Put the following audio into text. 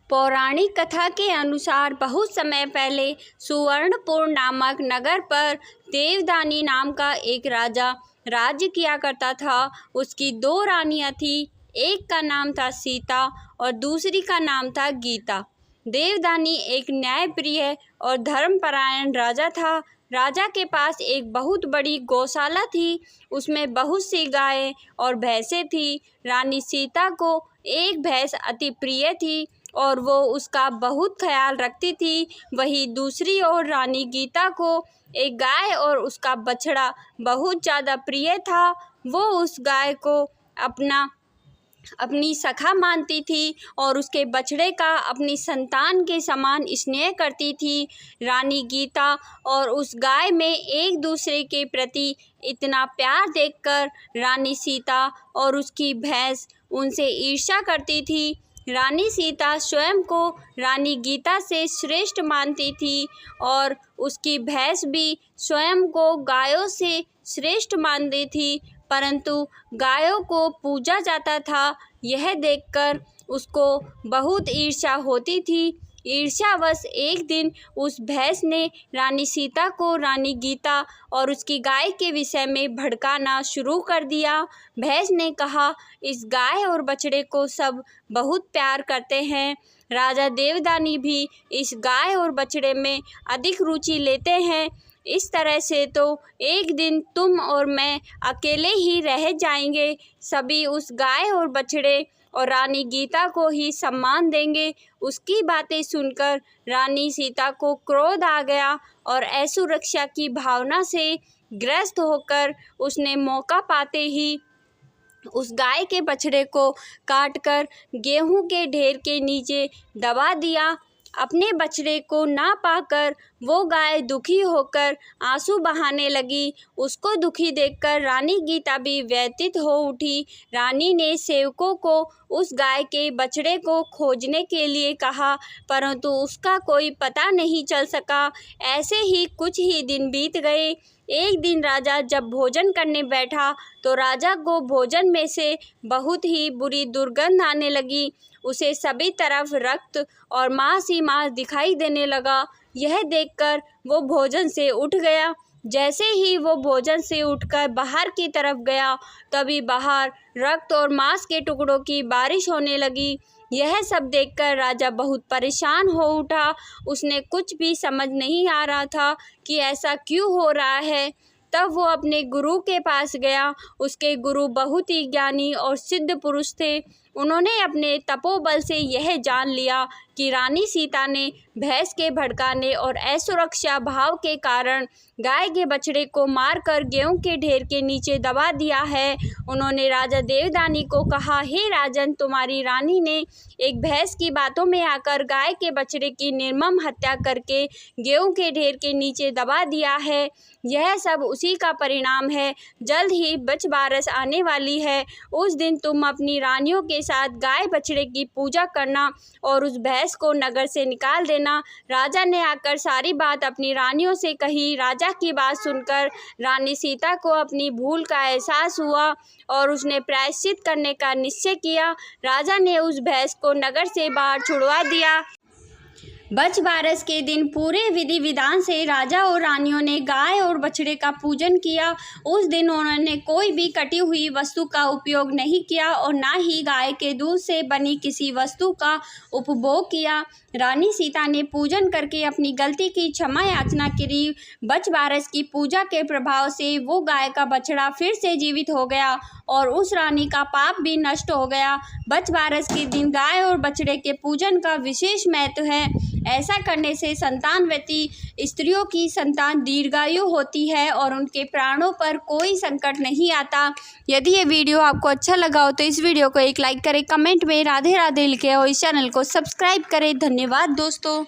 पौराणिक कथा के अनुसार बहुत समय पहले सुवर्णपुर नामक नगर पर देवदानी नाम का एक राजा राज्य किया करता था। उसकी दो रानियां थीं, एक का नाम था सीता और दूसरी का नाम था गीता। देवदानी एक न्यायप्रिय और धर्मपरायण राजा था। राजा के पास एक बहुत बड़ी गौशाला थी, उसमें बहुत सी गायें और भैंसें थीं। रानी सीता को एक भैंस अति प्रिय थी और वो उसका बहुत ख्याल रखती थी। वहीं दूसरी ओर रानी गीता को एक गाय और उसका बछड़ा बहुत ज़्यादा प्रिय था। वो उस गाय को अपनी सखा मानती थी और उसके बछड़े का अपनी संतान के समान स्नेह करती थी। रानी गीता और उस गाय में एक दूसरे के प्रति इतना प्यार देखकर रानी सीता और उसकी भैंस उनसे ईर्ष्या करती थी। रानी सीता स्वयं को रानी गीता से श्रेष्ठ मानती थी और उसकी भैंस भी स्वयं को गायों से श्रेष्ठ मानती थी, परंतु गायों को पूजा जाता था, यह देखकर उसको बहुत ईर्ष्या होती थी। ईर्ष्यावश एक दिन उस भैंस ने रानी सीता को रानी गीता और उसकी गाय के विषय में भड़काना शुरू कर दिया। भैंस ने कहा, इस गाय और बछड़े को सब बहुत प्यार करते हैं। राजा देवदानी भी इस गाय और बछड़े में अधिक रुचि लेते हैं। इस तरह से तो एक दिन तुम और मैं अकेले ही रह जाएंगे। सभी उस गाय और बछड़े और रानी गीता को ही सम्मान देंगे। उसकी बातें सुनकर रानी सीता को क्रोध आ गया और असुरक्षा की भावना से ग्रस्त होकर उसने मौका पाते ही उस गाय के बछड़े को काटकर गेहूं के ढेर के नीचे दबा दिया। अपने बछड़े को ना पाकर वो गाय दुखी होकर आंसू बहाने लगी। उसको दुखी देखकर रानी गीता भी व्यथित हो उठी। रानी ने सेवकों को उस गाय के बछड़े को खोजने के लिए कहा, परंतु उसका कोई पता नहीं चल सका। ऐसे ही कुछ ही दिन बीत गए। एक दिन राजा जब भोजन करने बैठा तो राजा को भोजन में से बहुत ही बुरी दुर्गंध आने लगी। उसे सभी तरफ रक्त और मांस ही मांस दिखाई देने लगा। यह देखकर वो भोजन से उठ गया। जैसे ही वो भोजन से उठकर बाहर की तरफ गया, तभी बाहर रक्त और मांस के टुकड़ों की बारिश होने लगी। यह सब देखकर राजा बहुत परेशान हो उठा। उसने कुछ भी समझ नहीं आ रहा था कि ऐसा क्यों हो रहा है। तब वो अपने गुरु के पास गया। उसके गुरु बहुत ही ज्ञानी और सिद्ध पुरुष थे। उन्होंने अपने तपोबल से यह जान लिया कि रानी सीता ने भैंस के भड़काने और असुरक्षा भाव के कारण गाय के बछड़े को मारकर गेहूं के ढेर के नीचे दबा दिया है। उन्होंने राजा देवदानी को कहा, हे राजन, तुम्हारी रानी ने एक भैंस की बातों में आकर गाय के बछड़े की निर्मम हत्या करके गेहूं के ढेर के नीचे दबा दिया है। यह सब उसी का परिणाम है। जल्द ही बछबारस आने वाली है। उस दिन तुम अपनी रानियों के साथ गाय बछड़े की पूजा करना और उस भैंस को नगर से निकाल देना। राजा ने आकर सारी बात अपनी रानियों से कही। राजा की बात सुनकर रानी सीता को अपनी भूल का एहसास हुआ और उसने प्रायश्चित करने का निश्चय किया। राजा ने उस भैंस को नगर से बाहर छुड़वा दिया। बछबारस के दिन पूरे विधि विधान से राजा और रानियों ने गाय और बछड़े का पूजन किया। उस दिन उन्होंने कोई भी कटी हुई वस्तु का उपयोग नहीं किया और ना ही गाय के दूध से बनी किसी वस्तु का उपभोग किया। रानी सीता ने पूजन करके अपनी गलती की क्षमा याचना करी। बछबारस की पूजा के प्रभाव से वो गाय का बछड़ा फिर से जीवित हो गया और उस रानी का पाप भी नष्ट हो गया। बछबारस के दिन गाय और बछड़े के पूजन का विशेष महत्व है। ऐसा करने से संतानवती स्त्रियों की संतान दीर्घायु होती है और उनके प्राणों पर कोई संकट नहीं आता। यदि ये वीडियो आपको अच्छा लगा हो तो इस वीडियो को एक लाइक करें, कमेंट में राधे राधे लिखें और इस चैनल को सब्सक्राइब करें। धन्यवाद दोस्तों।